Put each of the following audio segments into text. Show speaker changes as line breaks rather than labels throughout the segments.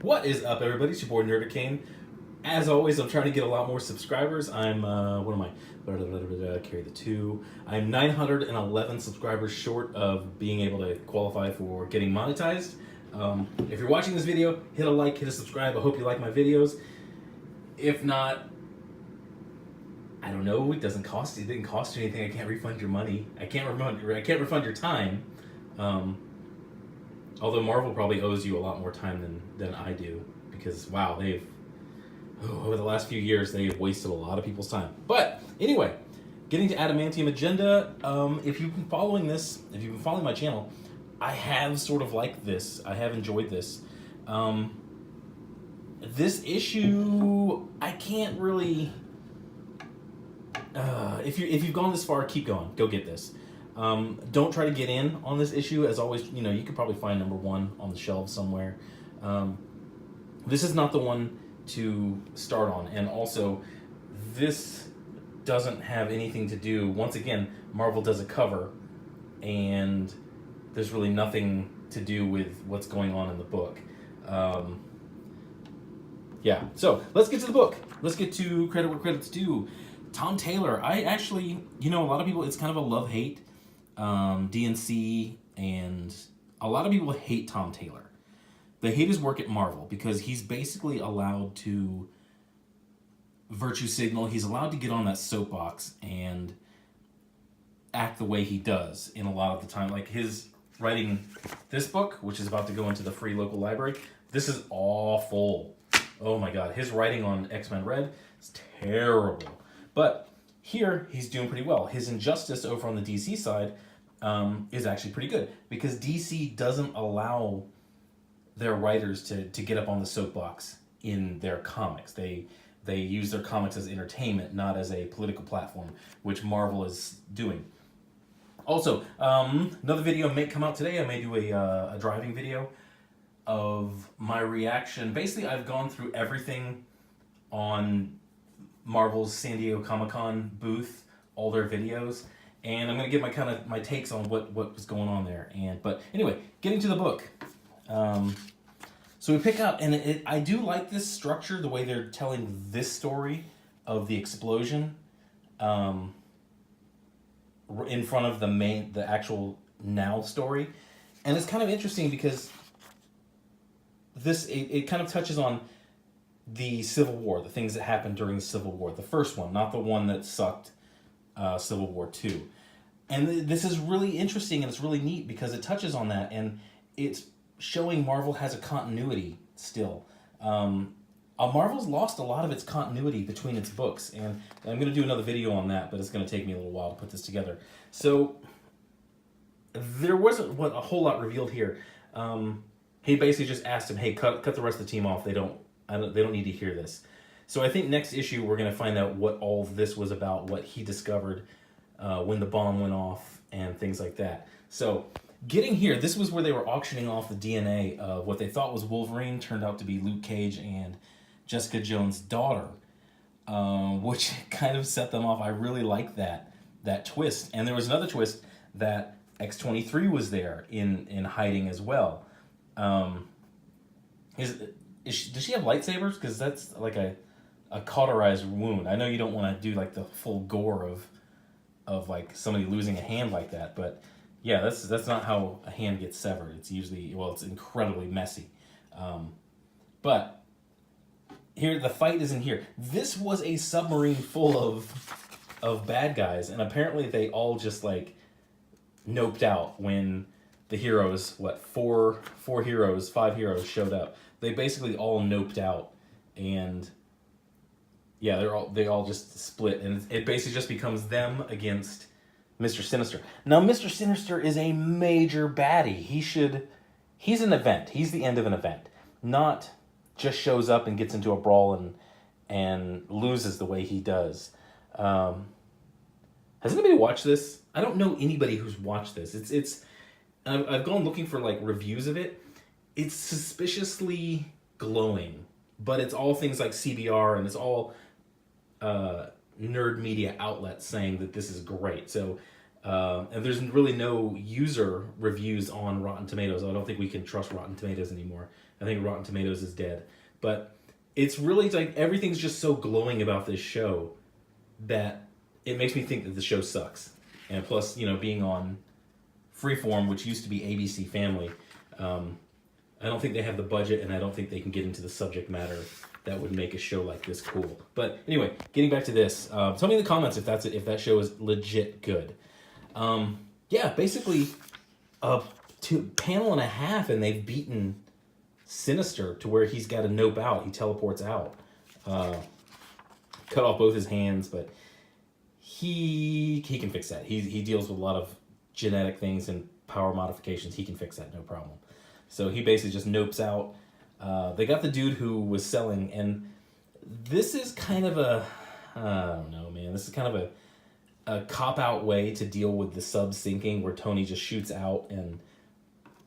What is up, everybody? It's your boy Nerdicane. As always, I'm trying to get a lot more subscribers. I'm what am I? Carry the two. I'm 911 subscribers short of being able to qualify for getting monetized. If you're watching this video, hit a like, hit a subscribe. I hope you like my videos. If not, I don't know. It doesn't cost. It didn't cost you anything. I can't refund your money. I can't refund your time. Although Marvel probably owes you a lot more time than I do, because wow, over the last few years they've wasted a lot of people's time. But anyway, getting to Adamantium Agenda. If you've been following this, if you've been following my channel, I have sort of liked this. I have enjoyed this. This issue, I can't really. If you've gone this far, keep going. Go get this. Don't try to get in on this issue. As always, you could probably find number 1 on the shelves somewhere. This is not the one to start on. And also, this doesn't have anything to do... Once again, Marvel does a cover, and there's really nothing to do with what's going on in the book. Yeah, so let's get to the book. Let's get to credit where credit's due. Tom Taylor, I actually... a lot of people, it's kind of a love-hate. DNC, and a lot of people hate Tom Taylor. They hate his work at Marvel because he's basically allowed to virtue signal. He's allowed to get on that soapbox and act the way he does in a lot of the time. Like his writing this book, which is about to go into the free local library, this is awful. Oh my god, his writing on X-Men Red is terrible. But here, he's doing pretty well. His Injustice over on the DC side is actually pretty good, because DC doesn't allow their writers to get up on the soapbox in their comics. They use their comics as entertainment, not as a political platform, which Marvel is doing. Also, another video may come out today. I may do a driving video of my reaction. Basically, I've gone through everything on Marvel's San Diego Comic-Con booth, all their videos, and I'm going to give my takes on what was going on there. But anyway, getting to the book. So we pick up, and I do like this structure, the way they're telling this story of the explosion in front of the actual now story. And it's kind of interesting because it kind of touches on the Civil War, the things that happened during the Civil War. The first one, not the one that sucked, Civil War 2. And this is really interesting, and it's really neat because it touches on that, and it's showing Marvel has a continuity still. Marvel's lost a lot of its continuity between its books, and I'm going to do another video on that, but it's going to take me a little while to put this together. So there wasn't a whole lot revealed here. He basically just asked him, hey, cut the rest of the team off. They don't need to hear this. So I think next issue we're going to find out what all of this was about, what he discovered when the bomb went off, and things like that. So getting here, this was where they were auctioning off the DNA of what they thought was Wolverine, turned out to be Luke Cage and Jessica Jones' daughter, which kind of set them off. I really like that twist. And there was another twist that X-23 was there in hiding as well. Does she have lightsabers? Because that's like a cauterized wound. I know you don't want to do like the full gore of like somebody losing a hand like that, but yeah, that's not how a hand gets severed. It's usually, it's incredibly messy. But here, the fight isn't here. This was a submarine full of bad guys, and apparently they all just like noped out when the heroes, five heroes showed up. They basically all noped out, and yeah, they all just split, and it basically just becomes them against Mr. Sinister. Now, Mr. Sinister is a major baddie. He's an event. He's the end of an event, not just shows up and gets into a brawl and loses the way he does. Has anybody watched this? I don't know anybody who's watched this. I've gone looking for like reviews of it. It's suspiciously glowing, but it's all things like CBR, and it's all nerd media outlets saying that this is great. So And there's really no user reviews on Rotten Tomatoes. I don't think we can trust Rotten Tomatoes anymore. I think Rotten Tomatoes is dead. But it's really like everything's just so glowing about this show that it makes me think that the show sucks. And plus, being on Freeform, which used to be ABC Family, I don't think they have the budget, and I don't think they can get into the subject matter that would make a show like this cool. But anyway, getting back to this, tell me in the comments if that show is legit good. Basically, a panel and a half, and they've beaten Sinister to where he's got to nope out. He teleports out, cut off both his hands, but he can fix that. He deals with a lot of genetic things and power modifications. He can fix that, no problem. So he basically just nopes out. They got the dude who was selling, and this is kind of I don't know, man. This is kind of a cop-out way to deal with the sub sinking, where Tony just shoots out and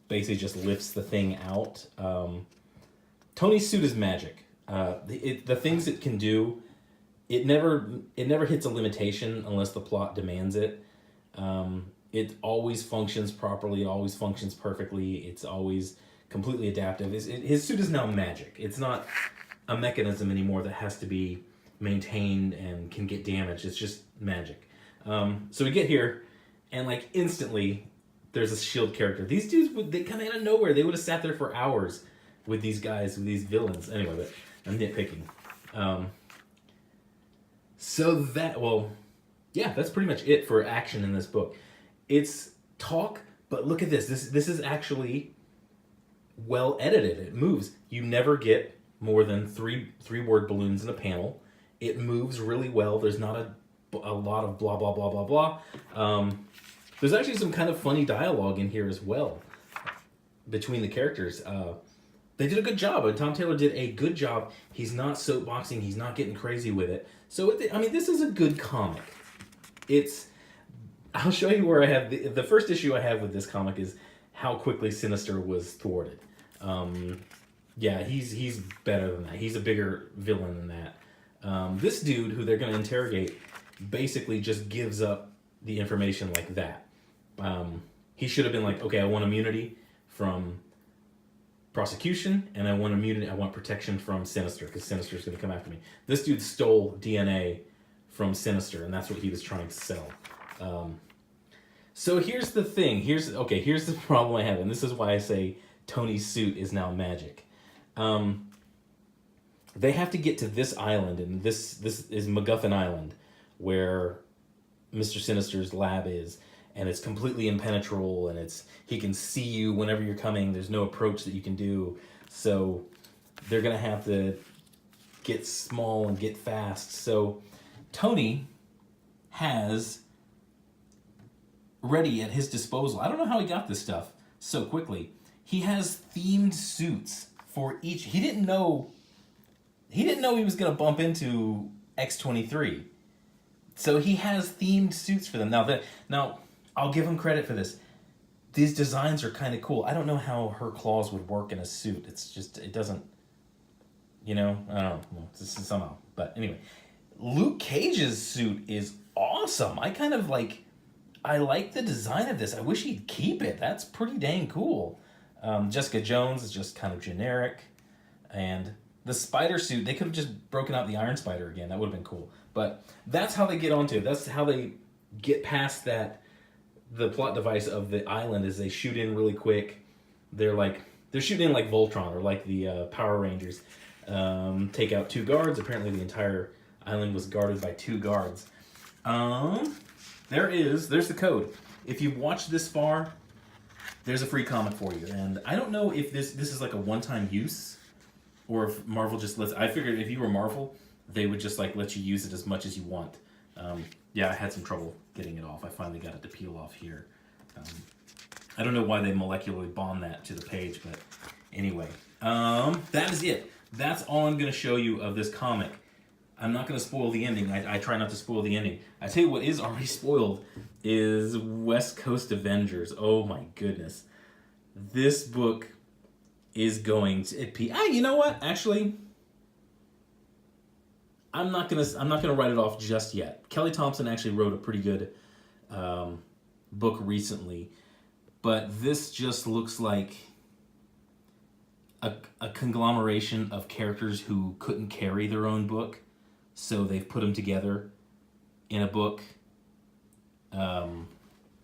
basically just lifts the thing out. Tony's suit is magic. The things it can do, it never hits a limitation unless the plot demands it. It always functions properly. It always functions perfectly. It's always completely adaptive. His suit is now magic. It's not a mechanism anymore that has to be maintained and can get damaged. It's just magic. So we get here, and like instantly, there's a S.H.I.E.L.D. character. These dudes, they come out of nowhere. They would have sat there for hours with these guys, with these villains. Anyway, but I'm nitpicking. That's pretty much it for action in this book. It's talk, but look at this. This is actually well edited. It moves. You never get more than three word balloons in a panel. It moves really well. There's not a lot of blah, blah, blah, blah, blah. There's actually some kind of funny dialogue in here as well between the characters. They did a good job. Tom Taylor did a good job. He's not soapboxing. He's not getting crazy with it. So, this is a good comic. I'll show you where I have the first issue I have with this comic is how quickly Sinister was thwarted. He's better than that. He's a bigger villain than that. This dude who they're going to interrogate basically just gives up the information like that. He should have been like, okay, I want immunity from prosecution, and I want protection from Sinister, because Sinister's going to come after me. This dude stole DNA from Sinister, and that's what he was trying to sell. So here's the thing. Here's the problem I have, and this is why I say Tony's suit is now magic. They have to get to this island, and this is MacGuffin Island, where Mr. Sinister's lab is, and it's completely impenetrable, and he can see you whenever you're coming. There's no approach that you can do, so they're gonna have to get small and get fast. So Tony has ready at his disposal. I don't know how he got this stuff so quickly. He has themed suits for each. He didn't know he was going to bump into X-23. So he has themed suits for them. Now I'll give him credit for this. These designs are kind of cool. I don't know how her claws would work in a suit. It's just, it doesn't, I don't know. Well, this is somehow. But anyway, Luke Cage's suit is awesome. I like the design of this. I wish he'd keep it. That's pretty dang cool. Jessica Jones is just kind of generic. And the spider suit, they could have just broken out the Iron Spider again. That would have been cool. But that's how they get onto it. That's how they get past that. The plot device of the island is they shoot in really quick. They're shooting in like Voltron or like the Power Rangers. Take out 2 guards. Apparently the entire island was guarded by 2 guards. There's the code. If you've watched this far, there's a free comic for you. And I don't know if this is like a one-time use, or if Marvel just lets. I figured if you were Marvel, they would just like let you use it as much as you want. I had some trouble getting it off. I finally got it to peel off here. I don't know why they molecularly bond that to the page, but anyway, that is it. That's all I'm going to show you of this comic. I'm not going to spoil the ending. I try not to spoil the ending. I tell you what is already spoiled is West Coast Avengers. Oh my goodness. This book is going to... you know what? Actually, I'm not gonna write it off just yet. Kelly Thompson actually wrote a pretty good book recently, but this just looks like a conglomeration of characters who couldn't carry their own book, so they've put them together in a book.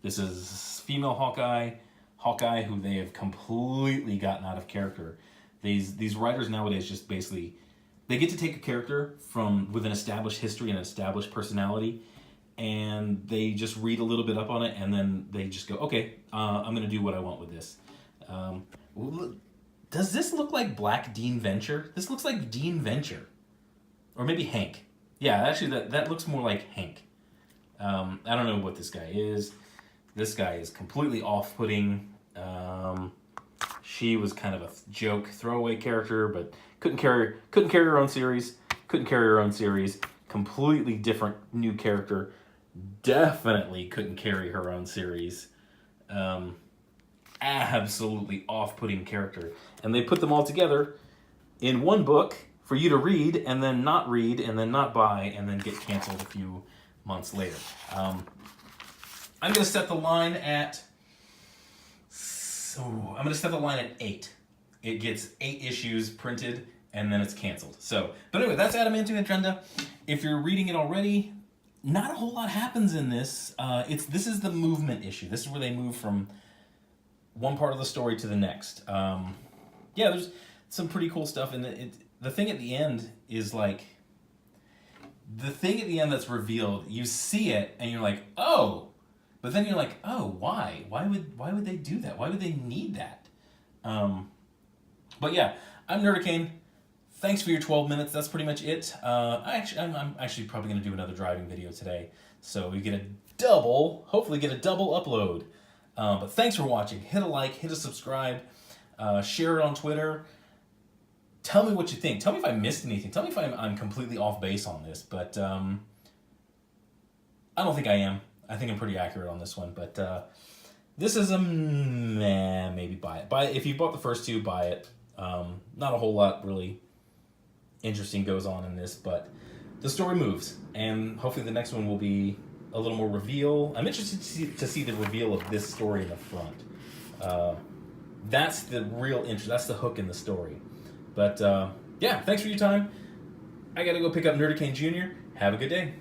This is female Hawkeye, who they have completely gotten out of character. These writers nowadays just basically, they get to take a character with an established history and an established personality, and they just read a little bit up on it, and then they just go, okay, I'm going to do what I want with this. Does this look like Black Dean Venture? This looks like Dean Venture. Or maybe Hank. Yeah, actually, that looks more like Hank. I don't know what this guy is. This guy is completely off-putting. She was kind of a joke, throwaway character, but couldn't carry her own series. Completely different new character. Definitely couldn't carry her own series. Absolutely off-putting character. And they put them all together in one book for you to read, and then not buy, and then get canceled a few months later. I'm going to set the line at 8. It gets 8 issues printed, and then it's canceled. But anyway, that's Adamantium Agenda. If you're reading it already, not a whole lot happens in this. This is the movement issue. This is where they move from one part of the story to the next. There's some pretty cool stuff, and the thing at the end is like, the thing at the end that's revealed, you see it and you're like, oh, but then you're like, oh, why? Why would they do that? Why would they need that? But yeah, I'm Nerdicane. Thanks for your 12 minutes. That's pretty much it. I'm actually probably going to do another driving video today, so we hopefully get a double upload. But thanks for watching. Hit a like, hit a subscribe, share it on Twitter. Tell me what you think. Tell me if I missed anything. Tell me if I'm completely off base on this. But I don't think I am. I think I'm pretty accurate on this one. But this is maybe buy it. Buy it. If you bought the first 2, buy it. Not a whole lot really interesting goes on in this, but the story moves. And hopefully the next one will be a little more reveal. I'm interested to see the reveal of this story in the front. That's the real interest. That's the hook in the story. But yeah, thanks for your time. I gotta go pick up Nerdicane Jr. Have a good day.